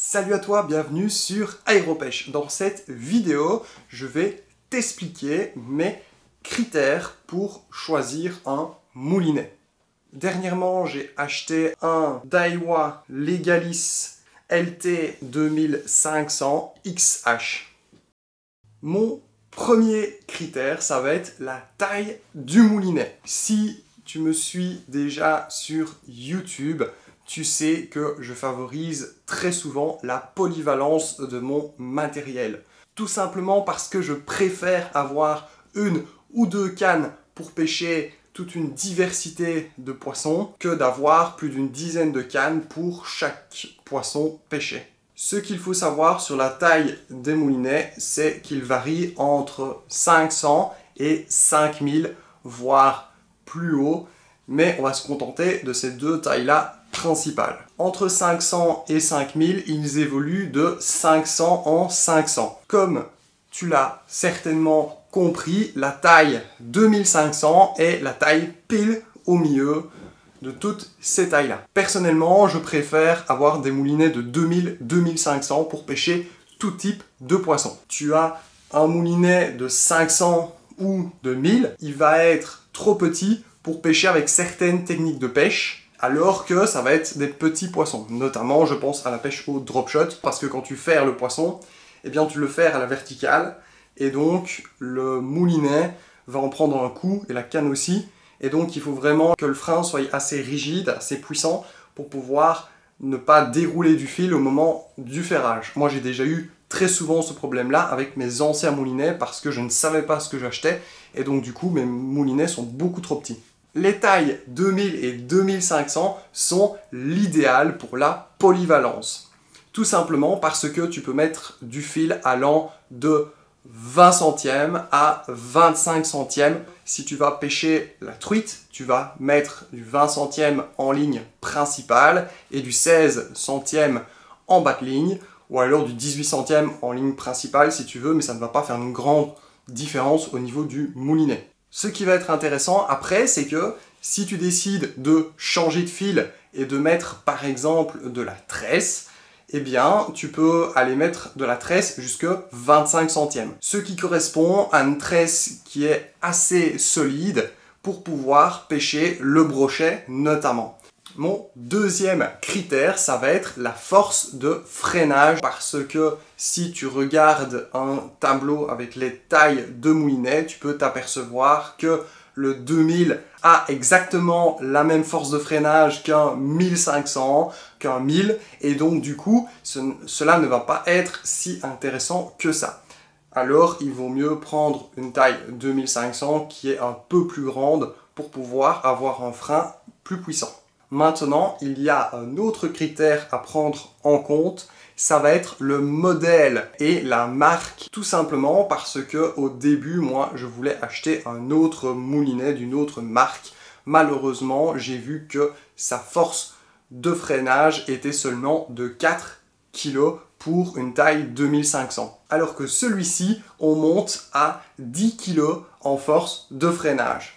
Salut à toi, bienvenue sur Aéropêche. Dans cette vidéo, je vais t'expliquer mes critères pour choisir un moulinet. Dernièrement, j'ai acheté un Daiwa Legalis LT 2500 XH. Mon premier critère, ça va être la taille du moulinet. Si tu me suis déjà sur YouTube, tu sais que je favorise très souvent la polyvalence de mon matériel. Tout simplement parce que je préfère avoir une ou deux cannes pour pêcher toute une diversité de poissons que d'avoir plus d'une dizaine de cannes pour chaque poisson pêché. Ce qu'il faut savoir sur la taille des moulinets, c'est qu'il varie entre 500 et 5000, voire plus haut, mais on va se contenter de ces deux tailles-là principales. Entre 500 et 5000, ils évoluent de 500 en 500. Comme tu l'as certainement compris, la taille 2500 est la taille pile au milieu de toutes ces tailles-là. Personnellement, je préfère avoir des moulinets de 2000-2500 pour pêcher tout type de poisson. Tu as un moulinet de 500 ou de 1000, il va être trop petit pour pêcher avec certaines techniques de pêche, alors que ça va être des petits poissons. Notamment, je pense à la pêche au drop shot, parce que quand tu ferres le poisson, eh bien tu le ferres à la verticale, et donc le moulinet va en prendre un coup, et la canne aussi, et donc il faut vraiment que le frein soit assez rigide, assez puissant, pour pouvoir ne pas dérouler du fil au moment du ferrage. Moi j'ai déjà eu très souvent ce problème-là avec mes anciens moulinets, parce que je ne savais pas ce que j'achetais, et donc du coup mes moulinets sont beaucoup trop petits. Les tailles 2000 et 2500 sont l'idéal pour la polyvalence. Tout simplement parce que tu peux mettre du fil allant de 20 centièmes à 25 centièmes. Si tu vas pêcher la truite, tu vas mettre du 20 centièmes en ligne principale et du 16 centièmes en bas de ligne, ou alors du 18 centièmes en ligne principale si tu veux, mais ça ne va pas faire une grande différence au niveau du moulinet. Ce qui va être intéressant après, c'est que si tu décides de changer de fil et de mettre par exemple de la tresse, eh bien tu peux aller mettre de la tresse jusque 25 centièmes. Ce qui correspond à une tresse qui est assez solide pour pouvoir pêcher le brochet notamment. Mon deuxième critère, ça va être la force de freinage, parce que si tu regardes un tableau avec les tailles de moulinet, tu peux t'apercevoir que le 2000 a exactement la même force de freinage qu'un 1500, qu'un 1000, et donc du coup, cela ne va pas être si intéressant que ça. Alors, il vaut mieux prendre une taille 2500 qui est un peu plus grande pour pouvoir avoir un frein plus puissant. Maintenant, il y a un autre critère à prendre en compte, ça va être le modèle et la marque, tout simplement parce que au début, moi, je voulais acheter un autre moulinet d'une autre marque. Malheureusement, j'ai vu que sa force de freinage était seulement de 4 kg pour une taille 2500. Alors que celui-ci, on monte à 10 kg en force de freinage.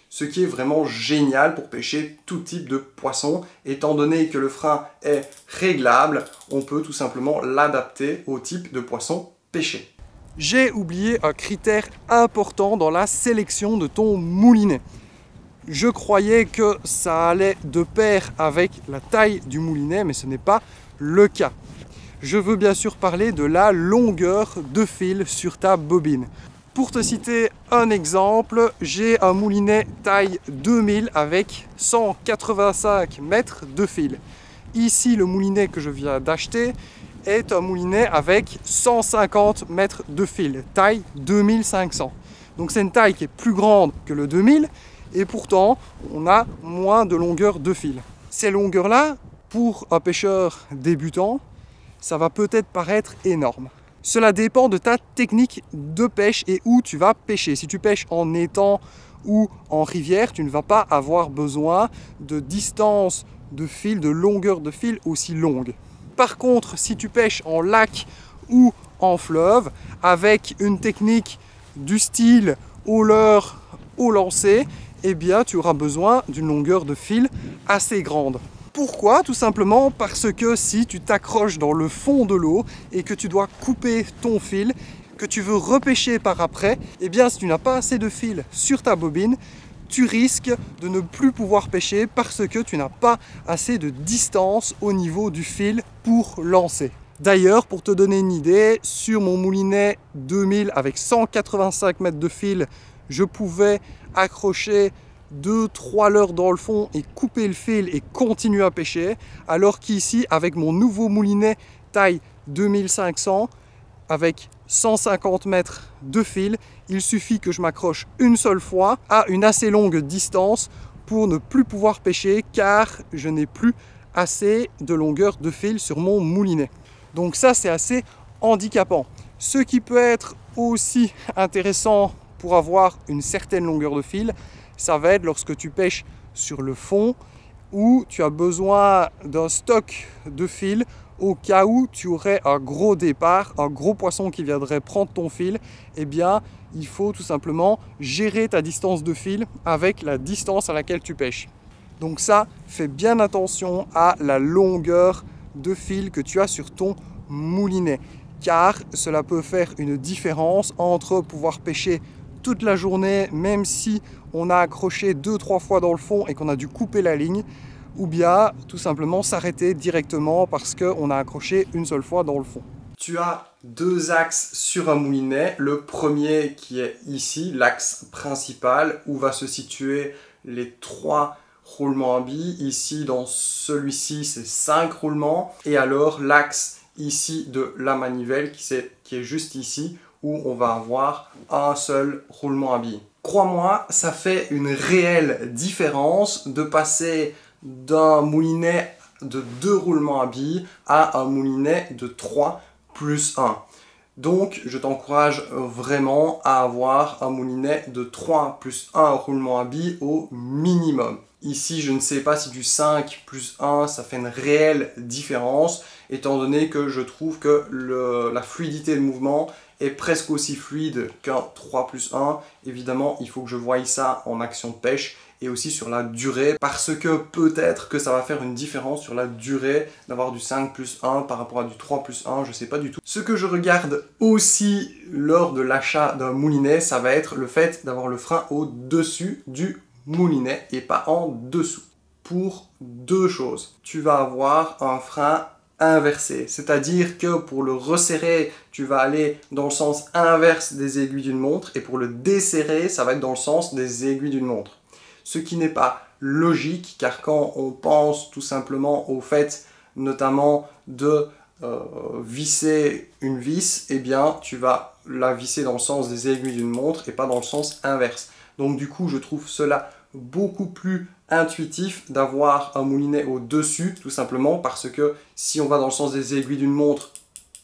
Ce qui est vraiment génial pour pêcher tout type de poisson. Étant donné que le frein est réglable, on peut tout simplement l'adapter au type de poisson pêché. J'ai oublié un critère important dans la sélection de ton moulinet. Je croyais que ça allait de pair avec la taille du moulinet, mais ce n'est pas le cas. Je veux bien sûr parler de la longueur de fil sur ta bobine. Pour te citer un exemple, j'ai un moulinet taille 2000 avec 185 mètres de fil. Ici, le moulinet que je viens d'acheter est un moulinet avec 150 mètres de fil, taille 2500. Donc c'est une taille qui est plus grande que le 2000 et pourtant on a moins de longueur de fil. Ces longueurs-là, pour un pêcheur débutant, ça va peut-être paraître énorme. Cela dépend de ta technique de pêche et où tu vas pêcher. Si tu pêches en étang ou en rivière, tu ne vas pas avoir besoin de distance de fil, de longueur de fil aussi longue. Par contre, si tu pêches en lac ou en fleuve, avec une technique du style au leurre, au lancer, eh bien tu auras besoin d'une longueur de fil assez grande. Pourquoi? Tout simplement parce que si tu t'accroches dans le fond de l'eau et que tu dois couper ton fil, que tu veux repêcher par après, eh bien si tu n'as pas assez de fil sur ta bobine, tu risques de ne plus pouvoir pêcher parce que tu n'as pas assez de distance au niveau du fil pour lancer. D'ailleurs, pour te donner une idée, sur mon moulinet 2000 avec 185 mètres de fil, je pouvais accrocher 2-3 leurres dans le fond et couper le fil et continuer à pêcher, alors qu'ici, avec mon nouveau moulinet taille 2500, avec 150 mètres de fil, il suffit que je m'accroche une seule fois à une assez longue distance pour ne plus pouvoir pêcher car je n'ai plus assez de longueur de fil sur mon moulinet. Donc ça, c'est assez handicapant. Ce qui peut être aussi intéressant pour avoir une certaine longueur de fil, ça va être lorsque tu pêches sur le fond où tu as besoin d'un stock de fil au cas où tu aurais un gros départ, un gros poisson qui viendrait prendre ton fil. Eh bien, il faut tout simplement gérer ta distance de fil avec la distance à laquelle tu pêches. Donc ça, fais bien attention à la longueur de fil que tu as sur ton moulinet, car cela peut faire une différence entre pouvoir pêcher toute la journée, même si on a accroché 2-3 fois dans le fond et qu'on a dû couper la ligne, ou bien tout simplement s'arrêter directement parce qu'on a accroché une seule fois dans le fond. Tu as deux axes sur un moulinet. Le premier qui est ici, l'axe principal, où va se situer les 3 roulements à billes. Ici, dans celui-ci, c'est 5 roulements. Et alors, l'axe ici de la manivelle qui est juste ici, où on va avoir un seul roulement à billes. Crois-moi, ça fait une réelle différence de passer d'un moulinet de 2 roulements à billes à un moulinet de 3 plus 1. Donc, je t'encourage vraiment à avoir un moulinet de 3 plus 1 roulement à billes au minimum. Ici, je ne sais pas si du 5 plus 1, ça fait une réelle différence, étant donné que je trouve que la fluidité de mouvement est presque aussi fluide qu'un 3 plus 1. Évidemment, il faut que je voie ça en action de pêche et aussi sur la durée, parce que peut-être que ça va faire une différence sur la durée d'avoir du 5 plus 1 par rapport à du 3 plus 1, je ne sais pas du tout. Ce que je regarde aussi lors de l'achat d'un moulinet, ça va être le fait d'avoir le frein au-dessus du moulinet et pas en dessous. Pour deux choses, tu vas avoir un frein inversé, c'est-à-dire que pour le resserrer, tu vas aller dans le sens inverse des aiguilles d'une montre et pour le desserrer, ça va être dans le sens des aiguilles d'une montre. Ce qui n'est pas logique, car quand on pense tout simplement au fait notamment de visser une vis, eh bien tu vas la visser dans le sens des aiguilles d'une montre et pas dans le sens inverse. Donc du coup, je trouve cela beaucoup plus intuitif d'avoir un moulinet au-dessus, tout simplement parce que si on va dans le sens des aiguilles d'une montre,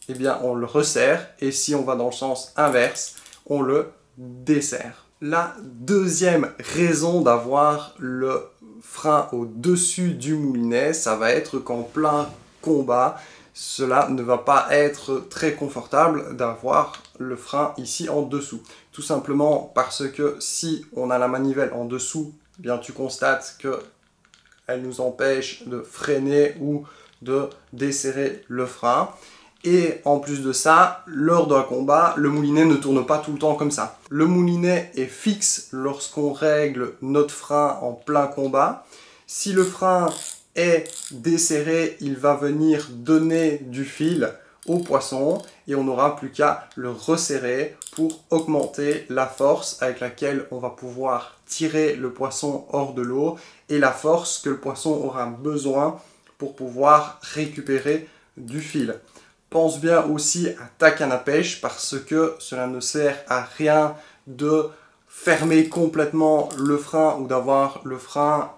eh bien on le resserre, et si on va dans le sens inverse, on le desserre. La deuxième raison d'avoir le frein au-dessus du moulinet, ça va être qu'en plein combat, cela ne va pas être très confortable d'avoir le frein ici en dessous. Tout simplement parce que si on a la manivelle en dessous, eh bien tu constates qu'elle nous empêche de freiner ou de desserrer le frein. Et en plus de ça, lors d'un combat, le moulinet ne tourne pas tout le temps comme ça. Le moulinet est fixe lorsqu'on règle notre frein en plein combat. Si le frein est desserré, il va venir donner du fil au poisson et on n'aura plus qu'à le resserrer pour augmenter la force avec laquelle on va pouvoir tirer le poisson hors de l'eau et la force que le poisson aura besoin pour pouvoir récupérer du fil. Pense bien aussi à ta canne à pêche parce que cela ne sert à rien de fermer complètement le frein ou d'avoir le frein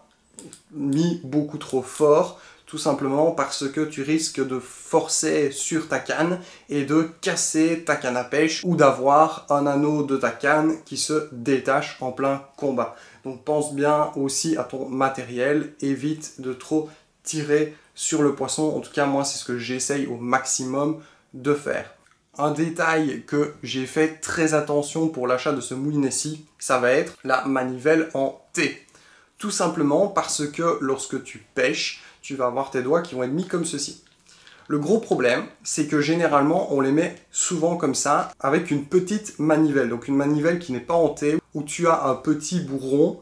mis beaucoup trop fort, tout simplement parce que tu risques de forcer sur ta canne et de casser ta canne à pêche ou d'avoir un anneau de ta canne qui se détache en plein combat. Donc pense bien aussi à ton matériel, évite de trop tirer sur le poisson. En tout cas, moi, c'est ce que j'essaye au maximum de faire. Un détail que j'ai fait très attention pour l'achat de ce moulinet-ci, ça va être la manivelle en T. Tout simplement parce que lorsque tu pêches, tu vas avoir tes doigts qui vont être mis comme ceci. Le gros problème, c'est que généralement, on les met souvent comme ça, avec une petite manivelle. Donc une manivelle qui n'est pas en T, où tu as un petit bourron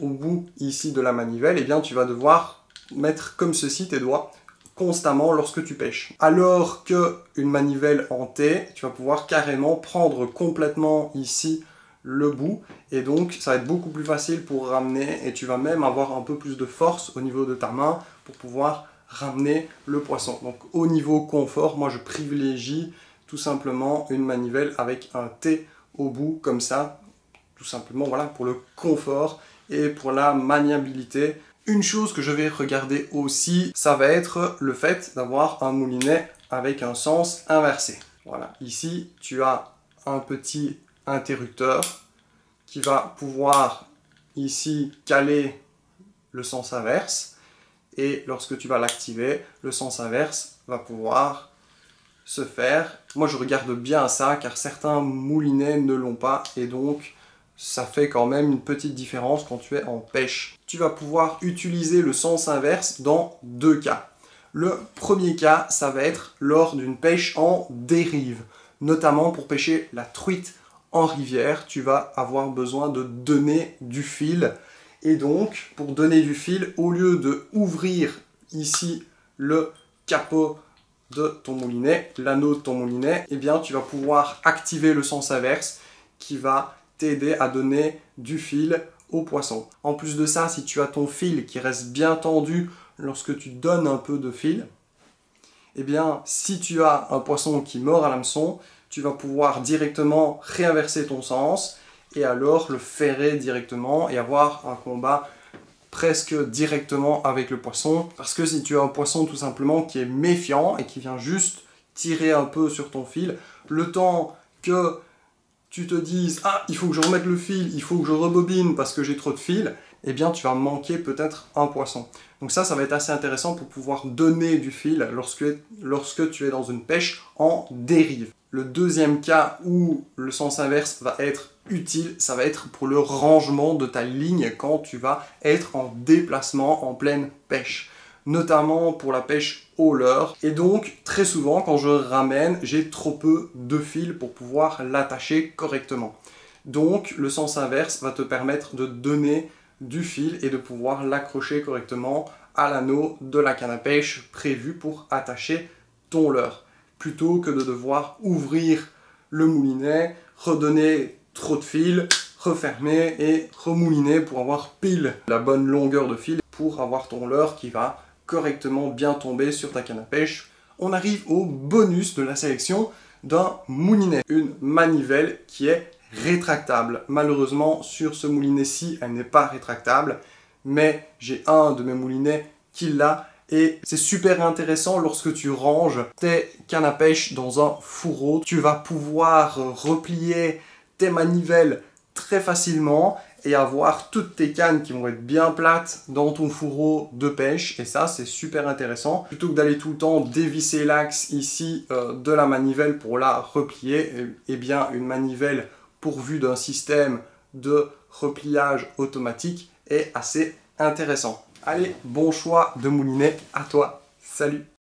au bout ici de la manivelle, et bien tu vas devoir mettre comme ceci tes doigts constamment lorsque tu pêches. Alors qu'une manivelle en T, tu vas pouvoir carrément prendre complètement ici le bout, et donc ça va être beaucoup plus facile pour ramener, et tu vas même avoir un peu plus de force au niveau de ta main pour pouvoir ramener le poisson. Donc au niveau confort, moi je privilégie tout simplement une manivelle avec un T au bout comme ça, tout simplement voilà, pour le confort et pour la maniabilité. Une chose que je vais regarder aussi, ça va être le fait d'avoir un moulinet avec un sens inversé. Voilà, ici tu as un petit interrupteur qui va pouvoir ici caler le sens inverse. Et lorsque tu vas l'activer, le sens inverse va pouvoir se faire. Moi, je regarde bien ça, car certains moulinets ne l'ont pas, et donc ça fait quand même une petite différence quand tu es en pêche. Tu vas pouvoir utiliser le sens inverse dans deux cas. Le premier cas, ça va être lors d'une pêche en dérive, notamment pour pêcher la truite en rivière. Tu vas avoir besoin de donner du fil. Et donc, pour donner du fil, au lieu de ouvrir ici le capot de ton moulinet, l'anneau de ton moulinet, eh bien, tu vas pouvoir activer le sens inverse qui va t'aider à donner du fil au poisson. En plus de ça, si tu as ton fil qui reste bien tendu lorsque tu donnes un peu de fil, eh bien, si tu as un poisson qui mord à l'hameçon, tu vas pouvoir directement réinverser ton sens et alors le ferrer directement et avoir un combat presque directement avec le poisson. Parce que si tu as un poisson tout simplement qui est méfiant et qui vient juste tirer un peu sur ton fil, le temps que tu te dises « Ah, il faut que je remette le fil, il faut que je rebobine parce que j'ai trop de fil », eh bien tu vas manquer peut-être un poisson. Donc ça va être assez intéressant pour pouvoir donner du fil lorsque tu es dans une pêche en dérive. Le deuxième cas où le sens inverse va être utile, ça va être pour le rangement de ta ligne quand tu vas être en déplacement en pleine pêche, notamment pour la pêche au leurre. Et donc, très souvent, quand je ramène, j'ai trop peu de fil pour pouvoir l'attacher correctement. Donc, le sens inverse va te permettre de donner du fil et de pouvoir l'accrocher correctement à l'anneau de la canne à pêche prévu pour attacher ton leurre, plutôt que de devoir ouvrir le moulinet, redonner trop de fil, refermer et remouliner pour avoir pile la bonne longueur de fil pour avoir ton leurre qui va correctement bien tomber sur ta canne à pêche. On arrive au bonus de la sélection d'un moulinet, une manivelle qui est rétractable. Malheureusement, sur ce moulinet-ci, elle n'est pas rétractable, mais j'ai un de mes moulinets qui l'a. Et c'est super intéressant lorsque tu ranges tes cannes à pêche dans un fourreau. Tu vas pouvoir replier tes manivelles très facilement et avoir toutes tes cannes qui vont être bien plates dans ton fourreau de pêche. Et ça, c'est super intéressant. Plutôt que d'aller tout le temps dévisser l'axe ici de la manivelle pour la replier, eh bien une manivelle pourvue d'un système de repliage automatique est assez intéressant. Allez, bon choix de moulinet à toi. Salut!